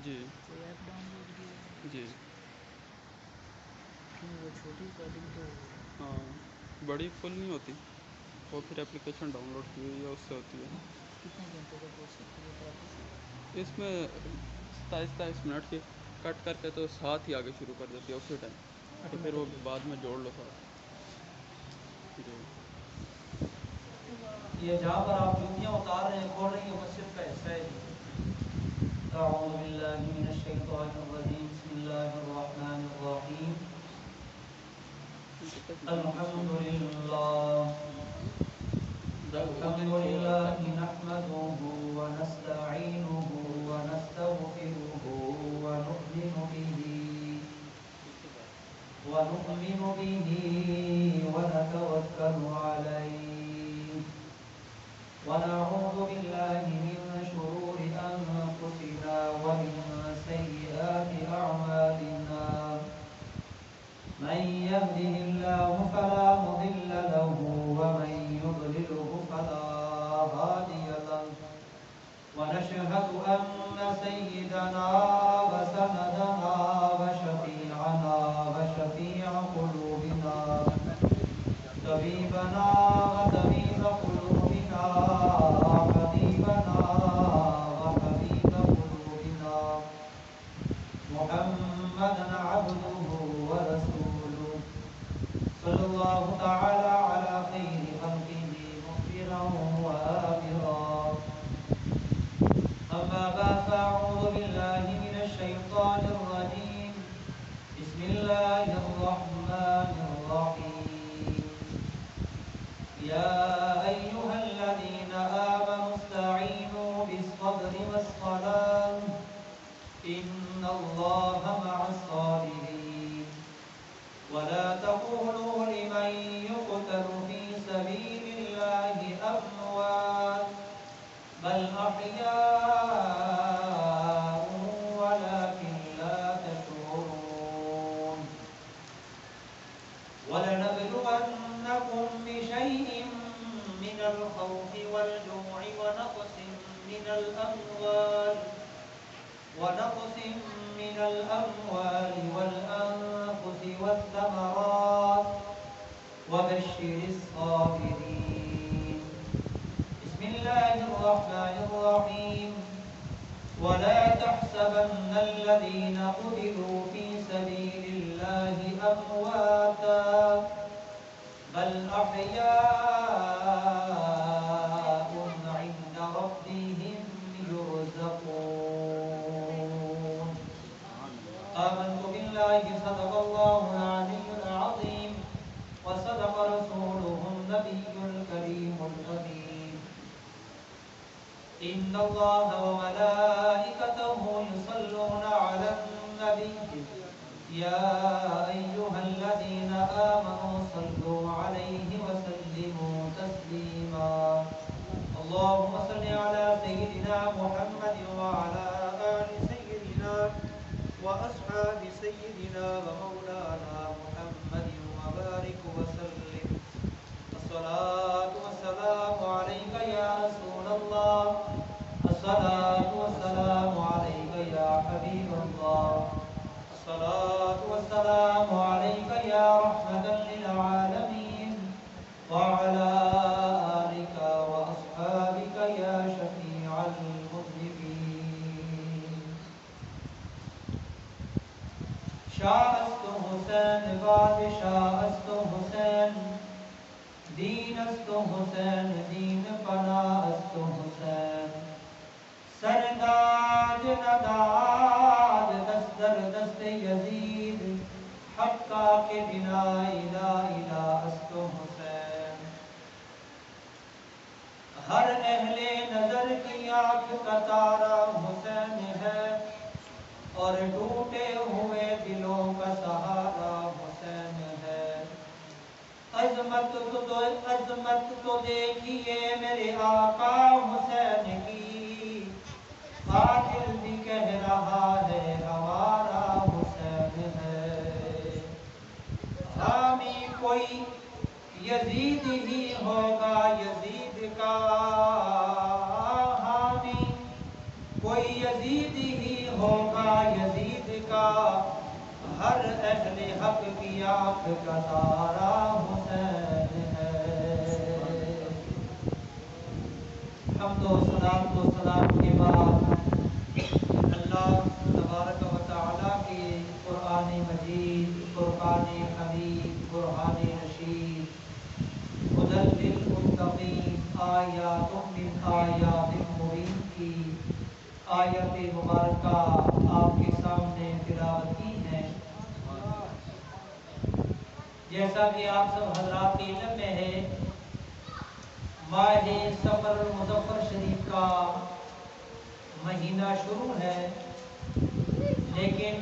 جی کوئی app down load کی ہے؟ جی کیوں وہ چھوٹی ریکارڈنگ تو ہاں بڑی فل نہیں ہوتی، وہ پھر اپلیکیشن ڈاؤن لوڈ کی ہوئی ہے اس سے ہوتی ہے. کتنے گھنٹے تک ہو سکتی ہے پریکٹس؟ اس میں 27 منٹ کی کٹ کر کے تو ساتھ ہی آگے شروع کر دیتی ہے اسی ٹائم، تو پھر وہ آٹومیٹکلی؟ بعد میں جوڑ لو ساتھ. جی یہ جہاں پر آپ جوتیاں اتار رہے ہیں کھول رہے ہیں یہ مسجد کا حصہ ہے جی. اعوذ باللہ من الشیطان الرجیم بسم اللہ الرحمن الرحیم الحمد للہ نحمده ونستعینه ونستغفره ونؤمن به ونتوکل علیہ ونعوذ باللہ من شرور انفسنا ومن سیئات اعمالنا من يهده الله فلا مضل له ومن يضلله فلا هادي له ونشهد أن سيدنا وسندنا وشفيعنا وشفيع قلوبنا طبيبنا وطبيب قلوبنا حبيبنا وحبيب قلوبنا محمدا عبده ورسوله صلى الله تعالى على خير خلقه مغفرا وآخرا. أما بعد فأعوذ بالله من الشيطان الرجيم بسم الله الرحمن الرحيم يا أيها الذين آمنوا استعينوا بالصبر والصلاة إن الله مع الصابرين ولا تقولوا لمن يقتل في سبيل الله أموات بل أحياء ولكن لا تشعرون. ولنبلونكم بشيء من الخوف والجوع ونقص من الأموال والأنفس والثمرات وبشر الصابرين. بسم الله الرحمن الرحيم ولا تحسبن الذين قتلوا في سبيل الله أمواتا بل أحياء عند ربهم يرزقون. آمنت بالله صدق الله العلي العظيم وصدق رسوله النبي الكريم الأمين. إن الله وملائكته يصلون على النبي يا أيها الذين آمنوا صلوا عليه وسلموا تسليما. اللهم صل على سيدنا محمد وعلى آل سيدنا وأصحاب سيدنا ومولانا محمد وبارك وسلم. الصلاة والسلام عليك يا رسول الله الصلاة والسلام عليك يا حبيب الله الصلاة والسلام عليك يا رحمة للعالمين وعلى آلك وأصحابك يا شفيع المذنبين. شاہ است حسین بادشاہ است حسین دین است حسین دین پناہ است حسین سرداد نداد دست در دست یزید حقا کے بنا الہ الہ است حسین. ہر اہل نظر کی آنکھ کا تارا حسین ہے اور ٹوٹے ہوئے دلوں کا سہارا حسین ہے. عظمت تو دیکھیے میرے آقا حسین کی قاتل بھی کہہ رہا ہے ہمارا حسین ہے. حامی کوئی یزید ہی ہوگا یزید کا حامی کوئی کوئی یزید ہی ہوگا یزید کا، ہر اہل حق کی آنکھ کا تارا حسین ہے۔ حمد و صلاۃ و سلام کے بعد اللہ تبارک و تعالی کے قرآن مجید، فرقان حمید، برہان رشید، ہدی للمتقین، آیات من آیات مبین کی آیت مبارکہ آپ کے سامنے تلاوت کی ہیں۔ جیسا کہ آپ سب حضرات کے علم میں ہے، ماہ سفر المظفر شریف کا مہینہ شروع ہے، لیکن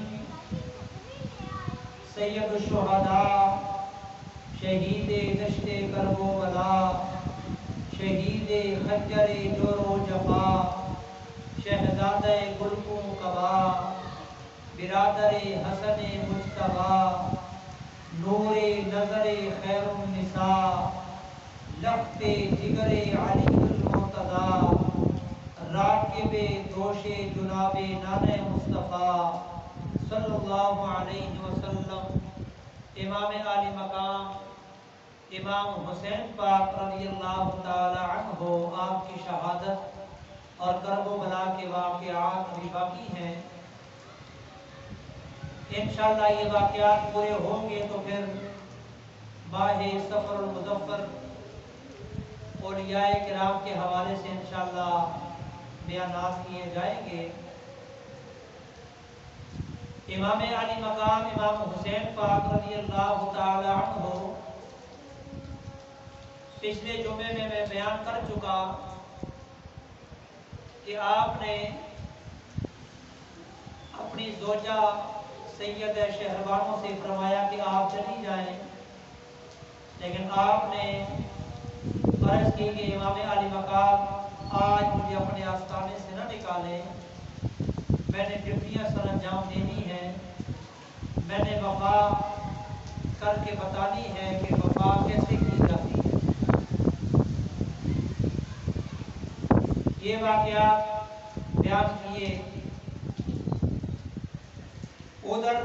سید الشہداء، شہید دشت کرب و بلا، شہید خنجر جور و جفا، شہزادہ گلگوں قبا، برادر حسن مجتبیٰ، نور نظر خیر النساء، لخت جگر علی المرتضیٰ، راکب دوش جناب نان مصطفیٰ صلی اللہ علیہ وسلم، امام عالی مقام امام حسین پاک رضی اللہ تعالی عنہ، آپ کی شہادت اور کرب و بلا کے واقعات ابھی باقی ہیں۔ انشاءاللہ یہ واقعات پورے ہوں گے تو پھر ماہ سفر المظفر اولیاء کرام کے حوالے سے انشاءاللہ بیانات کیے جائیں گے۔ امام علی مقام امام حسین پاک رضی اللہ تعالی عنہ، پچھلے جمعے میں بیان کر چکا کہ آپ نے اپنی زوجہ سید شہربانو سے فرمایا کہ آپ چلی جائیں، لیکن آپ نے عرض کی کہ امام علی مقام آج مجھے اپنے آستانے سے نہ نکالیں، میں نے ڈیوٹیاں سر انجام دینی ہیں، میں نے وفا کر کے بتانی ہے کہ وفا کیسے کی جاتی ہے۔ یہ واقعات بیان کیے۔ ادھر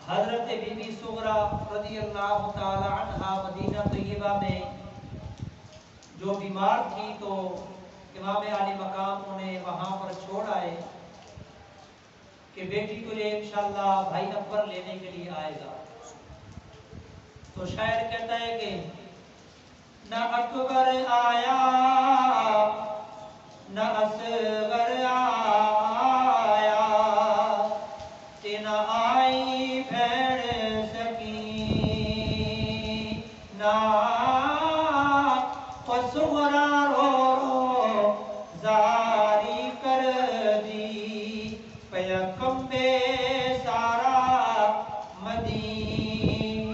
حضرت بی بی صغرا رضی اللہ تعالی عنہ مدینہ طیبہ میں جو بیمار تھی تو امام علی مقام انہیں وہاں پر چھوڑ آئے کہ بیٹی تجھے انشاءاللہ بھائی اکبر لینے کے لیے آئے گا۔ تو شاعر کہتا ہے کہ نہ اکبر آیا نہ اصغر آیا، نہ آئی بھیڑ سکینہ، صغرا رو رو زاری کر دی، پیغمبر سارا مدینہ۔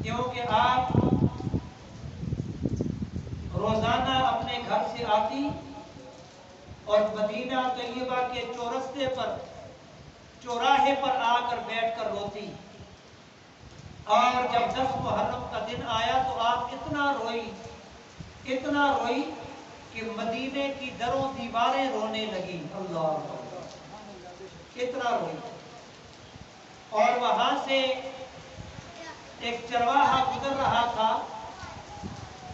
کیونکہ آپ روزانہ اپنے گھر سے آتی اور مدینہ طیبہ کے چورستے پر، چوراہے پر آ کر بیٹھ کر روتی، اور جب 10 محرم کا دن آیا تو آپ اتنا روئی کہ مدینے کی دروں دیواریں رونے لگی۔ اللہ اتنا روئی۔ اور وہاں سے ایک چرواہا گزر رہا تھا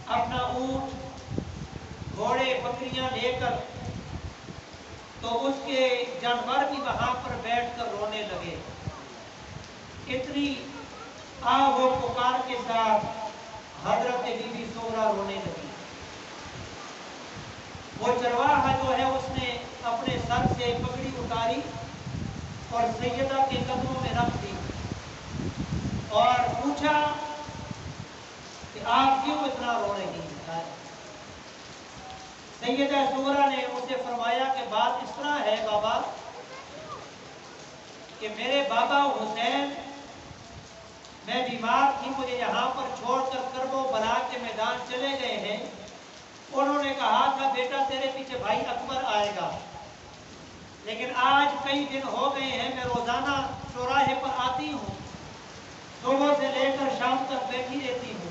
اپنا اونٹ، گھوڑے، بکریاں لے کر، تو اس کے جانور بھی وہاں پر بیٹھ کر رونے لگے۔ اتنی آہ و پکار کے ساتھ حضرت بی بی صغرا رونے لگی۔ وہ چرواہا جو ہے اس نے اپنے سر سے پگڑی اتاری اور سیدہ کے قدموں میں رکھ دی اور پوچھا کہ آپ کیوں اتنا رو رہی ہیں؟ سیدہ صغرا نے اسے فرمایا کہ بات اس طرح ہے بابا کہ میرے بابا حسین، میں بیمار تھی، مجھے یہاں پر چھوڑ کر کرب و بلا کے میدان چلے گئے ہیں۔ انہوں نے کہا تھا بیٹا تیرے پیچھے بھائی اکبر آئے گا، لیکن آج کئی دن ہو گئے ہیں میں روزانہ چوراہے پر آتی ہوں، صبح سے لے کر شام تک بیٹھی رہتی ہوں،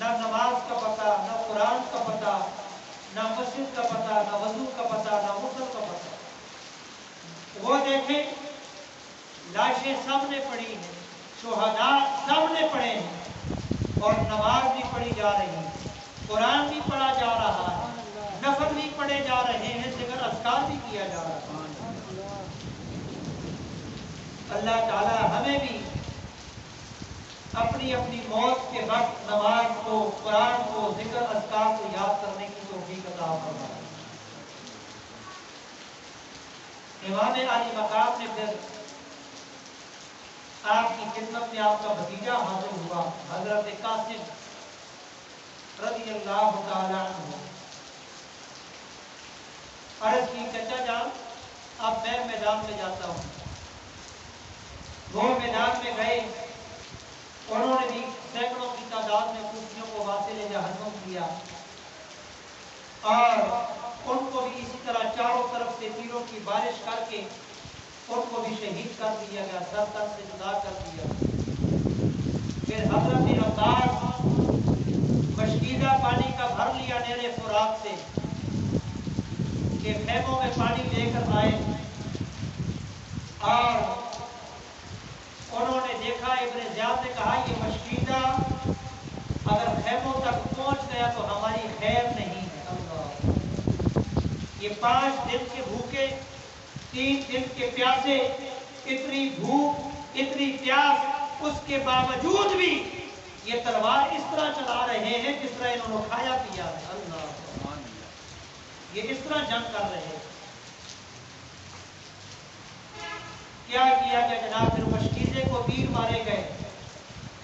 نہ نماز کا پتہ، نہ قرآن کا پتہ، نہ مسجد کا پتہ، نہ وضو کا پتہ، نہ غسل کا پتہ۔ وہ دیکھیں لاشیں سب نے پڑھی ہیں، شہداء سب نے پڑھے ہیں، اور نماز بھی پڑھی جا رہی ہے، قرآن بھی پڑھا جا رہا ہے، نفل بھی پڑھے جا رہے ہیں، ذکر اذکار بھی کیا جا رہا ہے۔ اللہ تعالی ہمیں بھی اپنی اپنی موت کے وقت نماز کو، قرآن کو، ذکر اذکار کو یاد کرنے کی توفیق عطا فرمائے۔ امام علی مقام نے پھر آپ کی خدمت میں آپ کا بھتیجا حاضر ہوا، حضرت قاسم رضی اللہ تعالی عنہ۔ عرض کی چچا جان اب میں میدان میں جاتا ہوں۔ وہ میدان میں گئے، انہوں نے بھی سینکڑوں کی تعداد میں کوفیوں کو واصل جہنم کیا، اور ان کو بھی اسی طرح چاروں طرف سے تیروں کی بارش کر کے ان کو بھی شہید کر دیا گیا، سر تن سے جدا کر دیا۔ پھر حضرت عباس مشکیزہ پانی کا بھر لیا نیرے فرات سے کہ خیموں میں پانی لے کر آئے، اور انہوں نے دیکھا، ابن زیاد نے کہا یہ مشکیزہ اگر خیموں تک پہنچ گیا تو ہماری خیر نہیں ہے۔ اللہ، یہ 5 دن کے بھوکے، 3 دن کے پیاسے، اتنی بھوک، اتنی پیاس، اس کے باوجود بھی یہ تلوار اس طرح چلا رہے ہیں جس طرح انہوں نے کھایا پیا ہے۔ اللہ، یہ اس طرح جنگ کر رہے ہیں۔ کیا کیا کہ جناب پھر مشکیزے کو تیر مارے گئے،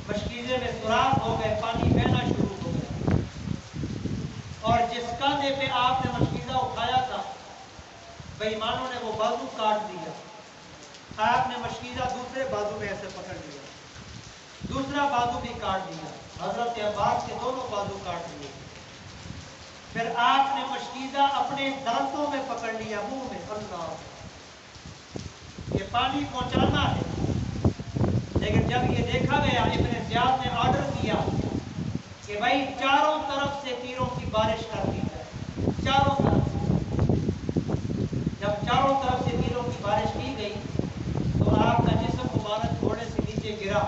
مشکیزے میں سوراخ ہو گئے، پانی بہنا شروع ہو گیا، اور جس کاندھے پہ آپ نے مشکیزہ اٹھایا تھا بے ایمانوں نے وہ بازو کاٹ دیا۔ آپ نے مشکیزہ دوسرے بازو میں ایسے پکڑ لیا، دوسرا بازو بھی کاٹ دیا، حضرت عباس کے دونوں بازو کاٹ دیے۔ پھر آپ نے مشکیزہ اپنے دانتوں میں پکڑ لیا، منہ میں۔ اللہ، یہ پانی پہنچانا ہے، لیکن جب یہ دیکھا گیا، ابن زیاد نے آرڈر کیا کہ بھائی چاروں طرف سے تیروں کی بارش کر دی جائے، چاروں طرف سے۔ جب چاروں طرف سے تیروں کی بارش کی گئی تو آپ کا جسم مبارک گھوڑے سے نیچے گرا،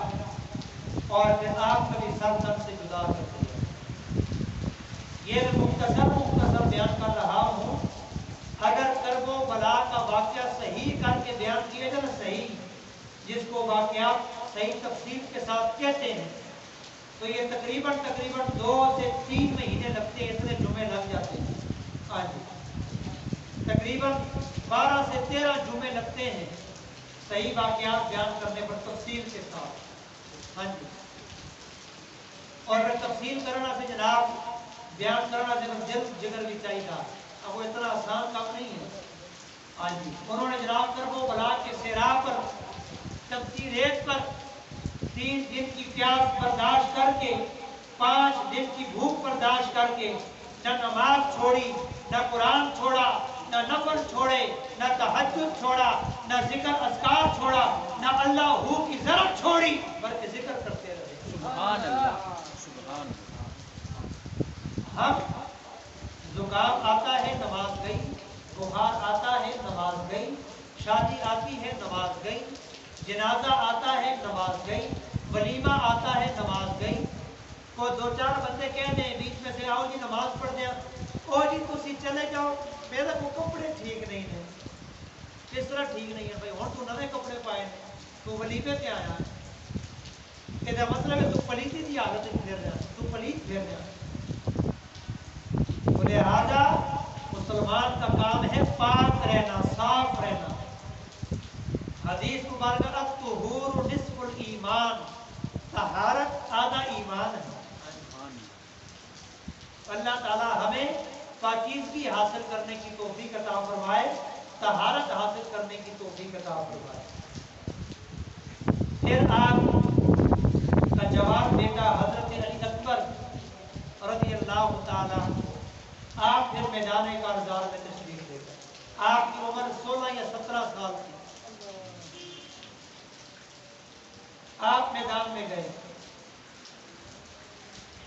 اور پھر آپ کا بھی سر تن سے جدا کر دیا۔ یہ میں مختصر بیان کر رہا ہوں۔ اگر کرب و بلا کا واقعہ صحیح کر کے بیان کیا جائے نا، صحیح، جس کو واقعات صحیح تفصیل کے ساتھ کہتے ہیں، تو یہ تقریباً 2 سے 3 مہینے لگتے ہیں، اتنے جمعے لگ جاتے ہیں۔ ہاں جی، تقریباً 12 سے 13 جمعے لگتے ہیں صحیح واقعات بیان کرنے پر تفصیل کے ساتھ۔ ہاں جی، اور پھر تفصیل کرنا سے جناب بیان کرنا دل جگر بھی چاہیے، اب وہ اتنا آسان کام نہیں ہے۔ ہاں جی، انہوں نے جناب کرب و بلا کے صحرا پر، تپتی ریت پر 3 دن کی پیاس برداشت کر کے، 5 دن کی بھوک برداشت کر کے، نہ نماز چھوڑی، نہ قرآن چھوڑا، نہ نفل چھوڑے، نہ تہجد چھوڑا، نہ ذکر اذکار چھوڑا، نہ اللہ ہو کی ضرورت چھوڑی، بلکہ ذکر کرتے رہے۔ سبحان اللہ، سبحان اللہ۔ ہم زکام آتا ہے نماز گئی، بخار آتا ہے نماز گئی، شادی آتی ہے نماز گئی، جنازہ آتا ہے نماز گئی، ولیمہ آتا ہے نماز گئی۔ کو 2-4 بندے کہہ دیں بیچ میں سے، آؤ جی نماز پڑھ دیا، او جی تسی چلے جاؤ، میرے کو کپڑے ٹھیک نہیں ہیں۔ کس طرح ٹھیک نہیں ہے بھائی؟ ہوں تو نوے کپڑے پائے ہیں، تو ولیمے پہ آیا ہے، کہ مطلب ہے تو پلیتی کی حالت میں پھر رہا، تو پلیت پھر رہا۔ لہذا مسلمان کا کام ہے پاک رہنا، صاف رہنا۔ حدیث مبارکہ الطہور نصف الایمان، طہارت آدھا ایمان ہے۔ اللہ تعالی ہمیں پاکیزگی حاصل کرنے کی توفیق عطا فرمائے، طہارت حاصل کرنے کی توفیق عطا فرمائے۔ پھر آپ کا جوان بیٹا حضرت علی اکبر رضی اللہ تعالیٰ عنہ، آپ پھر میدان کارزار میں تشریف لے گئے۔ آپ کی عمر 16 یا 17 سال تھی۔ آپ میدان میں گئے،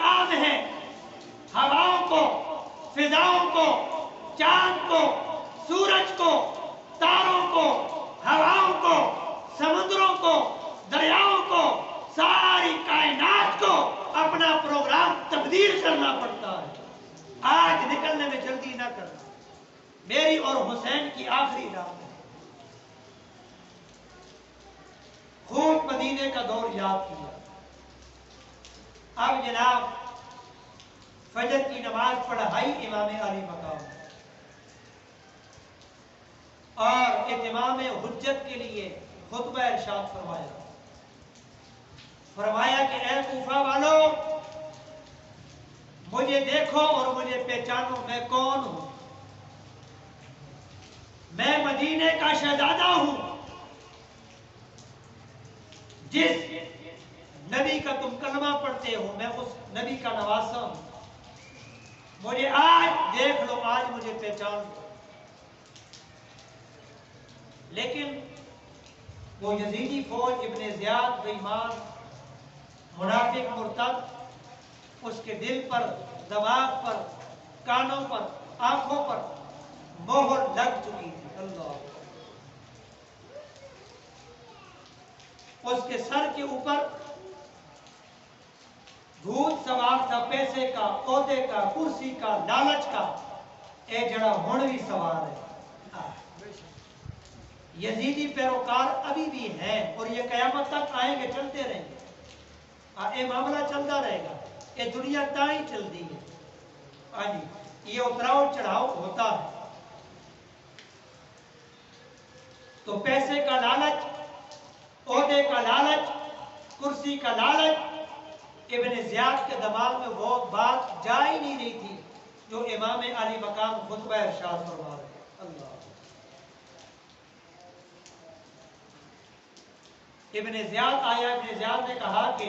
عام ہے، ہواؤں کو، فضاؤں کو، چاند کو، سورج کو، تاروں کو، ہواؤں کو، سمندروں کو، دریاؤں کو، ساری کائنات کو اپنا پروگرام تبدیل کرنا پڑتا ہے۔ آج نکلنے میں جلدی نہ کرنا، میری اور حسین کی آخری رات ہے۔ خوب مدینے کا دور یاد کیا۔ اب جناب فجر کی نماز پڑھائی امام علی مقام اور اتمام حجت کے لیے خطبہ ارشاد فرمایا کہ اے کوفہ والو، مجھے دیکھو اور مجھے پہچانو، میں کون ہوں؟ میں مدینے کا شہزادہ ہوں، جس نبی کا تم کلمہ پڑھتے ہو میں اس نبی کا نواسا ہوں۔ مجھے آج دیکھ لو، آج مجھے پہچان لو۔ لیکن وہ یزیدی فوج، ابن زیاد بے ایمان، منافق، مرتد، اس کے دل پر، دماغ پر، کانوں پر، آنکھوں پر مہر لگ چکی تھی۔ اللہ، اس کے سر کے اوپر بھوت سوار تھا، پیسے کا، عہدے کا، کرسی کا، لالچ کا۔ اے جڑا ہن بھی سوار ہے۔ یزیدی پیروکار ابھی بھی ہیں اور یہ قیامت تک آئیں گے، چلتے رہیں گے۔ یہ معاملہ چلتا رہے گا، یہ دنیا تائیں چلتی ہے۔ ہاں جی، یہ اتراؤ چڑھاؤ ہوتا ہے۔ تو پیسے کا لالچ، عہدے کا لالچ، کرسی کا لالچ، ابن زیاد کے دماغ میں وہ بات جا ہی نہیں رہی تھی جو امام علی مقام خطبہ ارشاد فرما رہے ہیں۔ اللہ، ابن زیاد آیا، ابن زیاد نے کہا کہ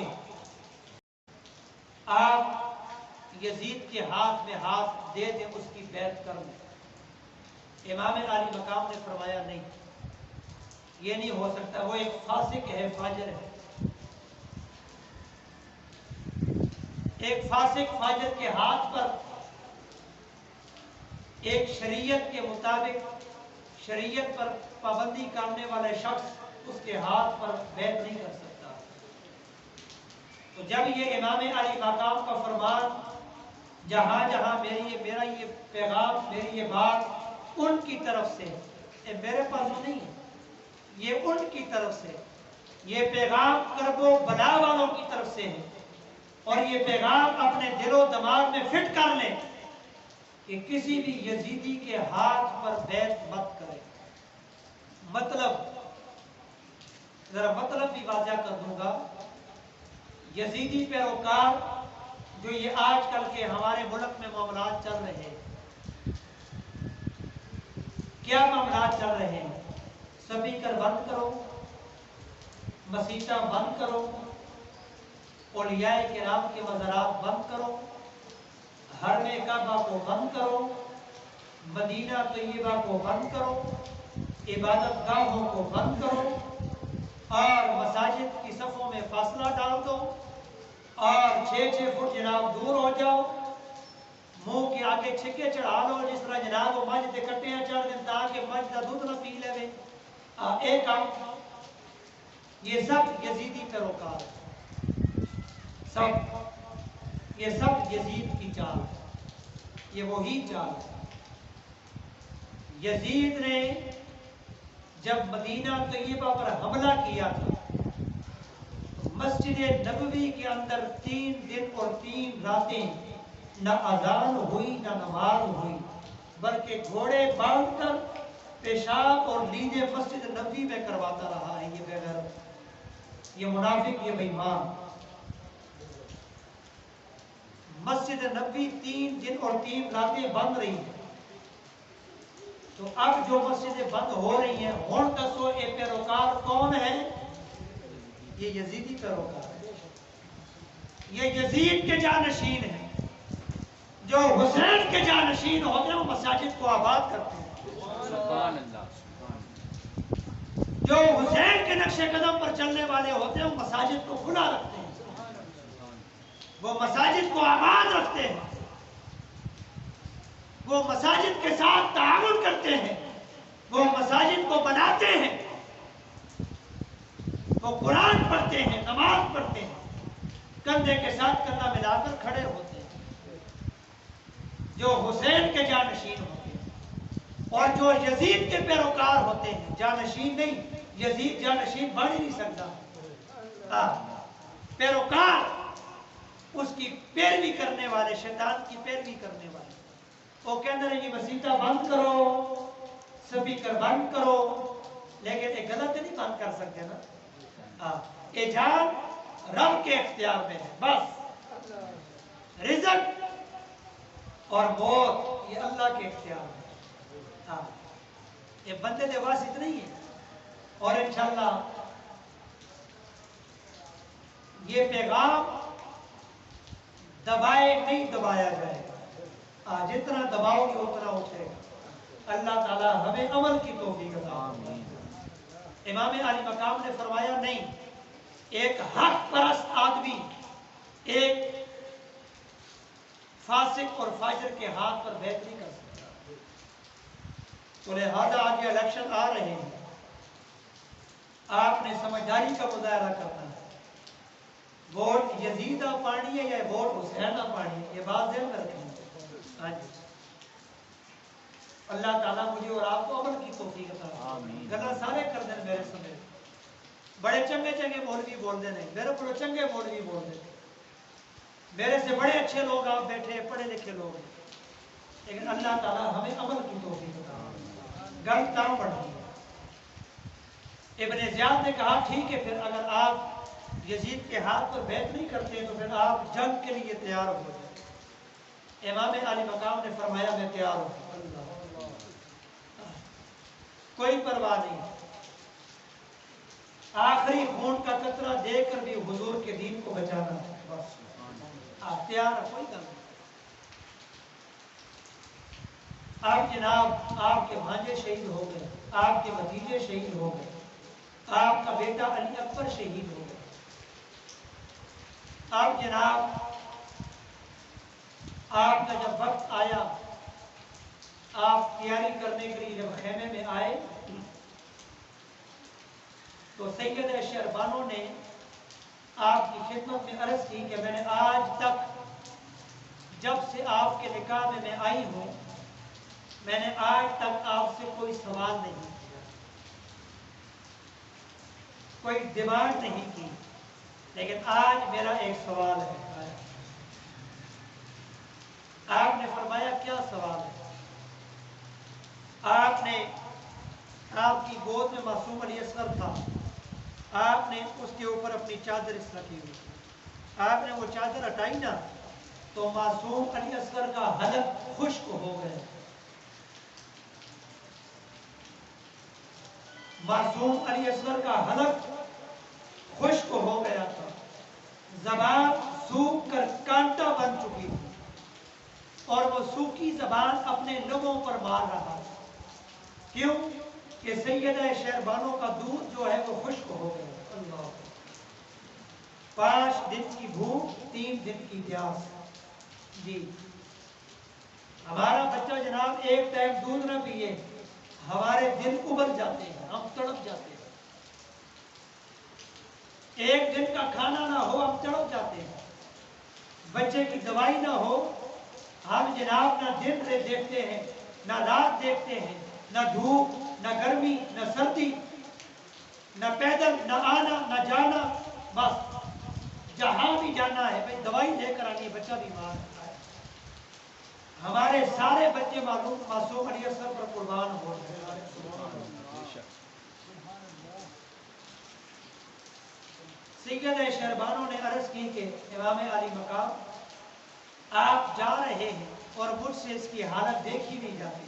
آپ یزید کے ہاتھ میں ہاتھ دے دیں، اس کی بیعت کر لیں۔ امام علی مقام نے فرمایا نہیں، یہ نہیں ہو سکتا، وہ ایک فاسق ہے، فاجر ہے۔ ایک فاسق فاجر کے ہاتھ پر ایک شریعت کے مطابق، شریعت پر پابندی کرنے والے شخص اس کے ہاتھ پر بیعت نہیں کر سکتا۔ تو جب یہ امام علی مقام کا فرمان، جہاں جہاں میرا یہ پیغام، میری یہ بات ان کی طرف سے، میرے پاس نہیں ہے، یہ ان کی طرف سے، یہ پیغام کرب و بلا والوں کی طرف سے ہے، اور یہ پیغام اپنے دل و دماغ میں فٹ کر لیں کہ کسی بھی یزیدی کے ہاتھ پر بیعت مت کرے۔ مطلب، ذرا مطلب بھی واضح کر دوں گا، یزیدی پیروکار جو یہ آج کل کے ہمارے ملک میں معاملات چل رہے ہیں، کیا معاملات چل رہے ہیں؟ سپیکر بند کرو، مسیطہ بند کرو، اولیاء کرام کے مزارات بند کرو، حرم کعبہ کو بند کرو، مدینہ طیبہ کو بند کرو، عبادت گاہوں کو بند کرو، اور مساجد کی صفوں میں فاصلہ ڈال دو، اور 6-6 فٹ جناب دور ہو جاؤ، منہ کے آگے چھکے چڑھا لو، جس طرح جناب وہ مجھ دے کٹیاں چڑھ دیں تاکہ مجھ دا دودھ نہ پی لے۔ ایک کام، یہ سب یزیدی پیروکار سب، یہ سب یزید کی چال ہے، یہ وہی چال ہے۔ یزید نے جب مدینہ طیبہ پر حملہ کیا تھا، مسجد نبوی کے اندر 3 دن اور 3 راتیں نہ اذان ہوئی نہ نماز ہوئی، بلکہ گھوڑے باندھ کر پیشاب اور نیندیں مسجد نبوی میں کرواتا رہا ہے یہ بے غیرت، یہ منافق، یہ بے ایمان۔ مسجد نبوی 3 دن اور 3 راتیں بند رہی ہیں، تو اب جو مسجدیں بند ہو رہی ہیں، ہون دسو اے پیروکار کون ہے؟ یہ یزیدی پیروکار ہے، یہ یزید کے جانشین ہیں۔ جو حسین کے جانشین ہوتے ہیں وہ مساجد کو آباد کرتے ہیں، سبحان اللہ، جو حسین کے نقش قدم پر چلنے والے ہوتے ہیں وہ مساجد کو کھلا رکھتے ہیں۔ وہ مساجد کو آباد رکھتے ہیں، وہ مساجد کے ساتھ تعاون کرتے ہیں، وہ مساجد کو بناتے ہیں، وہ قرآن پڑھتے ہیں، نماز پڑھتے ہیں، کندھے کے ساتھ کندھا ملا کر کھڑے ہوتے ہیں، جو حسین کے جانشین ہوتے ہیں اور جو یزید کے پیروکار ہوتے ہیں، جانشین نہیں، یزید جانشین بن ہی نہیں سکتا، پیروکار، اس کی پیروی کرنے والے، شیطان کی پیروی کرنے والے، وہ کہتے ہیں یہ مسیطہ بند کرو، سپیکر بند کرو، لیکن ایک غلط نہیں بند کر سکتے نا، ایجاد رب کے اختیار میں ہے، بس رزق اور موت یہ اللہ کے اختیار میں ہے، یہ بندے دے واسط نہیں ہے، اور انشاءاللہ یہ پیغام دبائے نہیں دبایا جائے گا، جتنا دباؤ گے اتنا اٹھے گا، اللہ تعالی ہمیں عمل کی توفیق عطا فرمائے۔ امام علی مقام نے فرمایا نہیں، ایک حق پرست آدمی ایک فاسق اور فاجر کے ہاتھ پر بیعت نہیں کر سکتا، تو لہذا آگے الیکشن آ رہے ہیں، آپ نے سمجھداری کا مظاہرہ کرنا ہے، ووٹ یزیدہ پانی ہے یا ووٹ حسینہ پانی ہے، یہ بات ذہن میں رکھیں۔ اللہ تعالیٰ مجھے اور آپ کو عمل کی توفیق عطا فرمائے۔ گلا سارے کر دیں میرے سمیت، بڑے چنگے چنگے مولوی بول دے نہیں، میرے کو چنگے مولوی بول دے، میرے سے بڑے اچھے لوگ آپ بیٹھے، پڑھے لکھے لوگ ہیں، لیکن اللہ تعالیٰ ہمیں عمل کی توفیق عطا فرمائے۔ گل تاں بڑھتی ہے، ابن زیاد نے کہا ٹھیک ہے، پھر اگر آپ یزید کے ہاتھ پر بیعت نہیں کرتے تو پھر آپ جنگ کے لیے تیار ہو جائیں۔ امام علی مقام نے فرمایا میں تیار ہوں، کوئی پرواہ نہیں، آخری خون کا قطرہ دے کر بھی حضور کے دین کو بچانا ہے، بس آپ تیار ہے، کوئی کام نہیں۔ آپ جناب، آپ کے بھانجے شہید ہو گئے، آپ کے بھتیجے شہید ہو گئے، آپ کا بیٹا علی اکبر شہید ہو گئے، آپ جناب، آپ کا جب وقت آیا، آپ تیاری کرنے کے لیے جب خیمے میں آئے تو سید شہربانو نے آپ کی خدمت میں عرض کی کہ میں نے آج تک جب سے آپ کے نکاح میں آئی ہوں، میں نے آج تک آپ سے کوئی سوال نہیں کیا، کوئی ڈیمانڈ نہیں کی، لیکن آج میرا ایک سوال ہے۔ آپ نے فرمایا کیا سوال ہے؟ آپ کی گود میں معصوم علی اصغر تھا، آپ نے اس کے اوپر اپنی چادر اس رکھی ہوئی تھی، آپ نے وہ چادر ہٹائی نا تو معصوم علی اصغر کا حلق خشک ہو گیا، معصوم علی اصغر کا حلق خشک ہو گیا تھا، زبان سوکھ کر کانٹا بن چکی تھی اور وہ سوکھی زبان اپنے لبوں پر مار رہا تھا، کیوں کہ سیدہ شہربانو کا دودھ جو ہے وہ خشک ہو گیا۔ اللہ، 5 دن کی بھوک، 3 دن کی پیاس، جی ہمارا بچہ جناب ایک ٹائم دودھ نہ پیے ہمارے دل ابل جاتے ہیں، ہم تڑپ جاتے ہیں، ایک دن کا کھانا نہ ہو ہم تڑپ جاتے ہیں، بچے کی دوائی نہ ہو ہم جناب نہ دن دیکھتے ہیں، نہ رات دیکھتے ہیں، نہ دھوپ، نہ گرمی، نہ سردی، نہ پیدل، نہ آنا نہ جانا، بس جہاں بھی جانا ہے بھائی دوائی لے کر آنی ہے، بچہ بیمار ہے۔ ہمارے سارے بچے معصوم علی اصغر پر قربان ہو گئے۔ سید شہربانو نے عرض کی کہ امام علی مقام آپ جا رہے ہیں اور مجھ سے اس کی حالت دیکھی نہیں جاتی،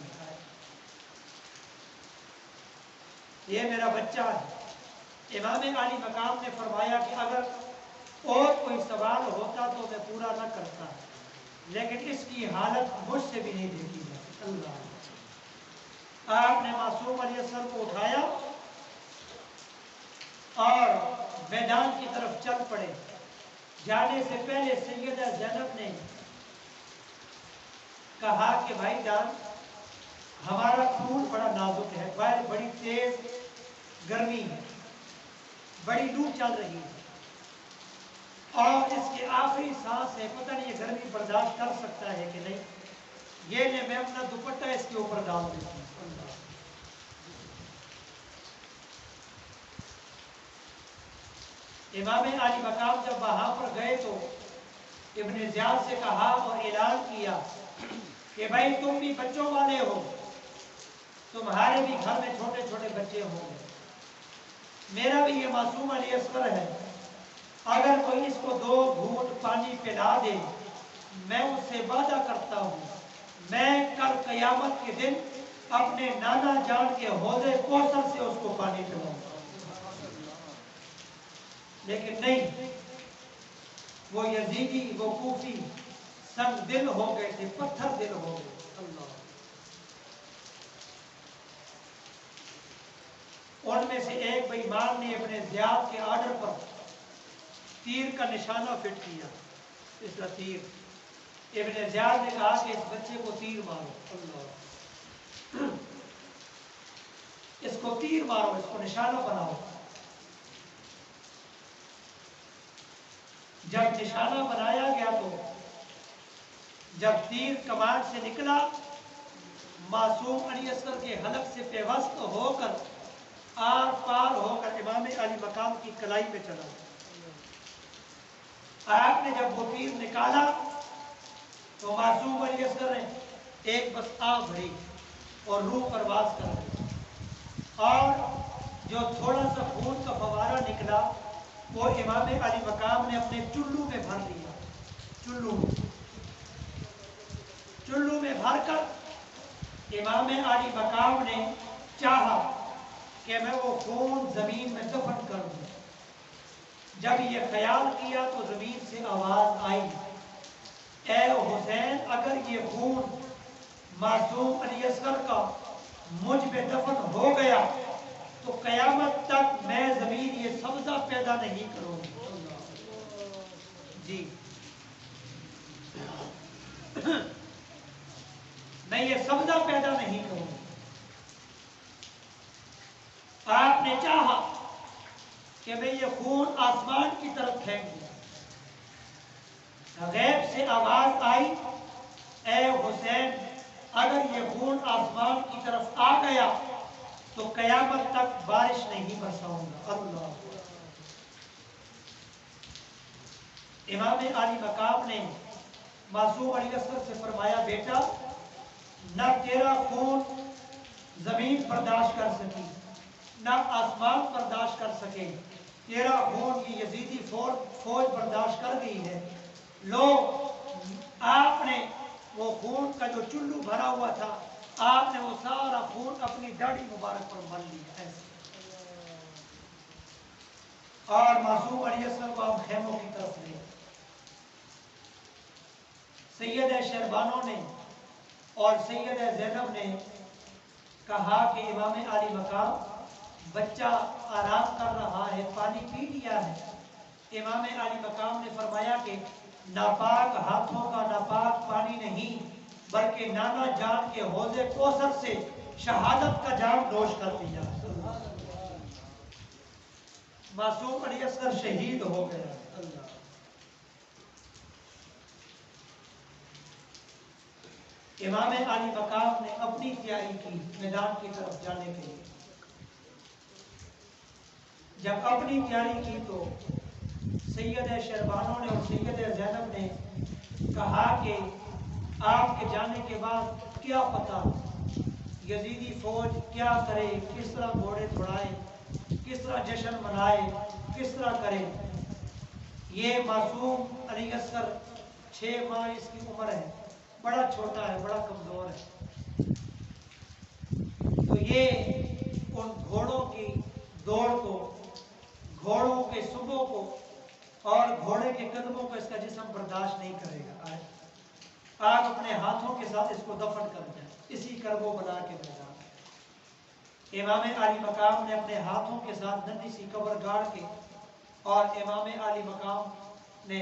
یہ میرا بچہ ہے۔ امام علی مقام نے فرمایا کہ اگر اور کوئی سوال ہوتا تو میں پورا نہ کرتا، لیکن اس کی حالت مجھ سے بھی نہیں دیکھی جاتی۔ اللہ، آپ نے معصوم علی اصغر کو اٹھایا اور میدان کی طرف چل پڑے، جانے سے پہلے سیدہ زینب نے کہا کہ بھائی جان ہمارا خون بڑا نازک ہے، باہر بڑی تیز گرمی ہے، بڑی لو چل رہی ہے اور اس کے آخری سانس ہے، پتہ نہیں یہ گرمی برداشت کر سکتا ہے کہ نہیں، یہ لے میں اپنا دوپٹہ اس کے اوپر ڈال دیتا ہوں۔ امام علی مقام جب وہاں پر گئے تو ابن زیاد سے کہا اور اعلان کیا کہ بھائی تم بھی بچوں والے ہو، تمہارے بھی گھر میں چھوٹے چھوٹے بچے ہوں گے، میرا بھی یہ معصوم علی اصغر ہے، اگر کوئی اس کو 2 گھونٹ پانی پلا دے میں اس سے وعدہ کرتا ہوں میں کل قیامت کے دن اپنے نانا جان کے حوض کوثر سے اس کو پانی پلاؤں گا۔ لیکن نہیں، وہ یزیدی، وہ کوفی سنگ دل ہو گئے تھے، پتھر دل ہو گئے۔ اللہ، ان میں سے ایک بے ایمان نے اپنے زیاد کے آرڈر پر تیر کا نشانہ فٹ کیا، اس کا تیر، ابن زیاد نے کہا کہ اس بچے کو تیر مارو، اللہ، اس کو تیر مارو، اس کو نشانہ بناؤ۔ جب نشانہ بنایا گیا تو جب تیر کمان سے نکلا، معصوم علی اصغر کے حلق سے پیوست ہو کر آر پار ہو کر امام علی مقام کی کلائی میں چلا۔ آپ نے جب وہ تیر نکالا تو معصوم علی اصغر نے ایک بس آگ بھری اور روح پرواز کر دی، اور جو تھوڑا سا خون کا فوارہ نکلا وہ امام علی مقام نے اپنے چلو میں بھر لیا، چلو میں بھر کر امام علی مقام نے چاہا کہ میں وہ خون زمین میں دفن کر دوں۔ جب یہ خیال کیا تو زمین سے آواز آئی، اے حسین اگر یہ خون معصوم علی اصغر کا مجھ میں دفن ہو گیا تو قیامت تک میں زمین یہ سبزہ پیدا نہیں کروں گی۔ جی، میں یہ سبزہ پیدا نہیں کروں گی۔ آپ نے چاہا کہ میں یہ خون آسمان کی طرف پھینک دوں، غیب سے آواز آئی، اے حسین اگر یہ خون آسمان کی طرف آ گیا تو قیامت تک بارش نہیں برساؤں گا۔ اللہ، امام علی مقام نے معصوم علی اصغر سے فرمایا، بیٹا نہ تیرا خون زمین برداشت کر سکی نہ آسمان برداشت کر سکے، تیرا خون یہ یزیدی فوج برداشت کر گئی ہے۔ لو، آپ نے وہ خون کا جو چلو بھرا ہوا تھا آپ نے وہ سارا خون اپنی داڑھی مبارک پر مل لیا ایسے، اور معصوم علی اصغر کو آپ خیموں کی طرف لے۔ سید شہربانوں نے اور سید زینب نے کہا کہ امام علی مقام بچہ آرام کر رہا ہے، پانی پی لیا ہے۔ امام علی مقام نے فرمایا کہ ناپاک ہاتھوں کا ناپاک پانی نہیں بلکہ نانا جان کے حوض کوثر سے شہادت کا جام نوش کر دیا۔ معصوم علی اصغر شہید ہو گیا۔ اللہ، امام علی مقام نے اپنی تیاری کی میدان کی طرف جانے کے لیے۔ جب اپنی تیاری کی تو سید شہربانوں نے اور سید زینب نے کہا کہ آپ کے جانے کے بعد کیا پتہ یزیدی فوج کیا کرے، کس طرح گھوڑے دوڑائے، کس طرح جشن منائے، کس طرح کرے۔ یہ معصوم علی اصغر 6 ماہ اس کی عمر ہے، بڑا چھوٹا ہے، بڑا کمزور ہے، تو یہ ان گھوڑوں کی دوڑ کو، گھوڑوں کے صبح کو اور گھوڑے کے قدموں کو اس کا جسم برداشت نہیں کرے گا۔ آپ اپنے ہاتھوں کے ساتھ اس کو دفن کر دیں، اسی کربو بلا کے میدان۔ امام علی مقام نے اپنے ہاتھوں کے ساتھ ننھی سی قبر گاڑ کے اور امام علی مقام نے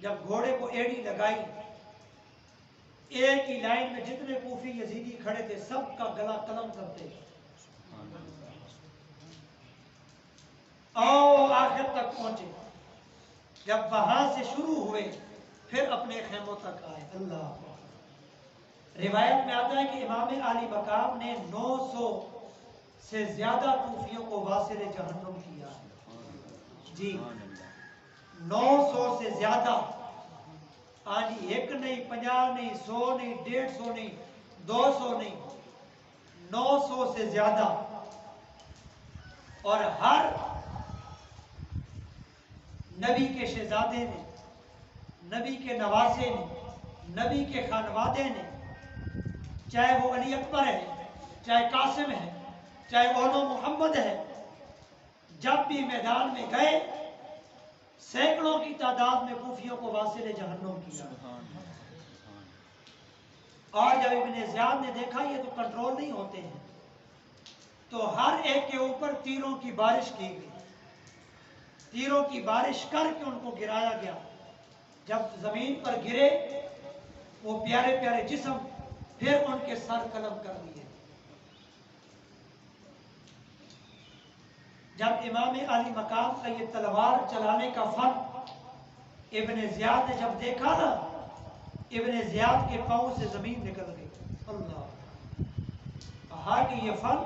جب گھوڑے کو ایڑی لگائی، ایک ہی لائن میں جتنے کوفی یزیدی کھڑے تھے سب کا گلا قلم کرتے آخر تک پہنچے. جب وہاں سے شروع ہوئے پھر اپنے خیموں تک آئے. اللہ، روایت میں آتا ہے کہ امام علی مقام نے 900 سے زیادہ کوفیوں کو واصل جہنم کیا ہے. جی 900 سے زیادہ. ہاں جی، ایک نہیں، 50 نہیں، 100 نہیں، 150 نہیں، 200 نہیں، 900 سے زیادہ. اور ہر نبی کے شہزادے نے، نبی کے نواسے نے، نبی کے خانوادے نے، چاہے وہ علی اکبر ہے، چاہے قاسم ہے، چاہے اولو محمد ہے، جب بھی میدان میں گئے سینکڑوں کی تعداد میں کوفیوں کو واصل جہنم کیا. اور جب ابن زیاد نے دیکھا یہ تو کنٹرول نہیں ہوتے ہیں تو ہر ایک کے اوپر تیروں کی بارش کی گئی. تیروں کی بارش کر کے ان کو گرایا گیا. جب زمین پر گرے وہ پیارے پیارے جسم پھر ان کے سر قلم کر دیے. جب امام علی مقام کا یہ تلوار چلانے کا فن ابن زیاد نے جب دیکھا نا، ابن زیاد کے پاؤں سے زمین نکل گئی. اللہ، کہا کہ یہ فن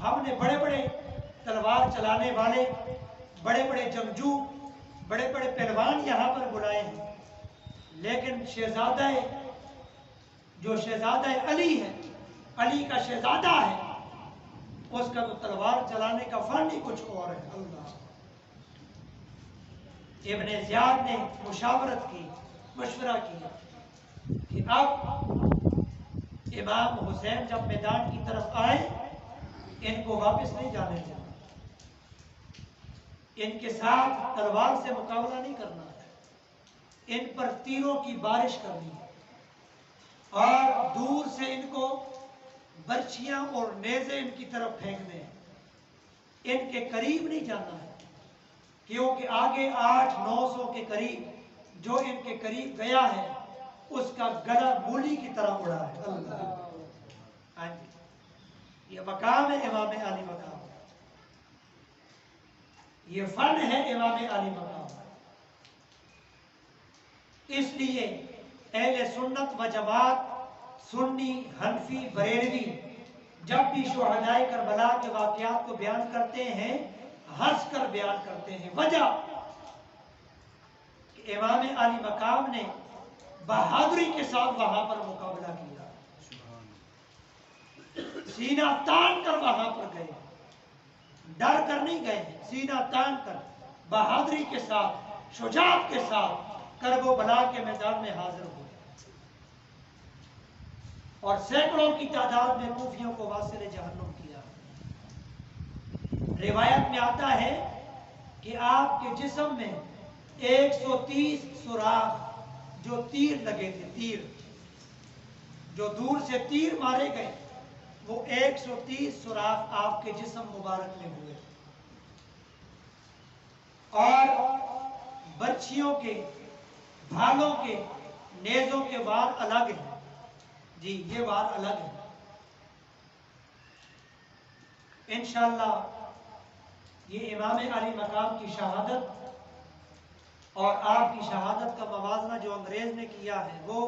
ہم نے بڑے بڑے تلوار چلانے والے، بڑے بڑے جنگجو، بڑے بڑے پہلوان یہاں پر بلائے ہیں، لیکن شہزادہ جو شہزادہ علی ہے، علی کا شہزادہ ہے، اس کا تو تلوار چلانے کا فن ہی کچھ اور ہے. اللہ، ابن زیاد نے مشاورت کی، مشورہ کیا کہ اب امام حسین جب میدان کی طرف آئے ان کو واپس نہیں جانے دینا، ان کے ساتھ تلوار سے مقابلہ نہیں کرنا، ان پر تیروں کی بارش کرنی ہے اور دور سے ان کو برچھیاں اور نیزے ان کی طرف پھینکنے ہیں. ان کے قریب نہیں جانا ہے کیونکہ آگے 800-900 کے قریب جو ان کے قریب گیا ہے اس کا گلا مولی کی طرح اڑا ہے. اللہ، ہاں جی، یہ مقام ہے امام علی مقام، یہ فن ہے امام علی مقام. اس لیے اہل سنت و جماعت، سنی، حنفی، بریلوی جب بھی شہدائے کربلا کے واقعات کو بیان کرتے ہیں ہنس کر بیان کرتے ہیں. وجہ کہ امام علی مقام نے بہادری کے ساتھ وہاں پر مقابلہ کیا، سینہ تان کر وہاں پر گئے، ڈر کر نہیں گئے، سینہ تان کر بہادری کے ساتھ، شجاعت کے ساتھ کرب و بلا کے میدان میں حاضر ہوئے اور سینکڑوں کی تعداد میں کوفیوں کو واصل جہنم کیا. روایت میں آتا ہے کہ آپ کے جسم میں 130 سوراخ جو تیر لگے تھے، تیر جو دور سے تیر مارے گئے، وہ 130 سوراخ آپ کے جسم مبارک میں ہوئے اور برچھیوں کے، بھالوں کے، نیزوں کے وار الگ ہیں. جی یہ وار الگ ہے. انشاءاللہ یہ امام علی مقام کی شہادت اور آپ کی شہادت کا موازنہ جو انگریز نے کیا ہے وہ،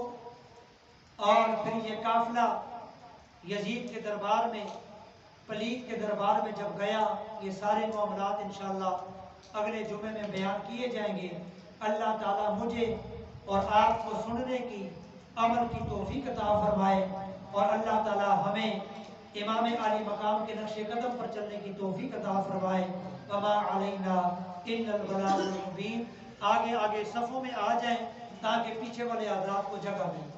اور پھر یہ قافلہ یزید کے دربار میں، پلید کے دربار میں جب گیا، یہ سارے معاملات انشاءاللہ اگلے جمعے میں بیان کیے جائیں گے. اللہ تعالیٰ مجھے اور آپ کو سننے کی، عمل کی توفیق عطا فرمائے اور اللہ تعالیٰ ہمیں امام علی مقام کے نقش قدم پر چلنے کی توفیق عطا فرمائے. وما علینا الا البلاغ المبین. آگے صفوں میں آ جائیں تاکہ پیچھے والے حضرات کو جگہ ملے.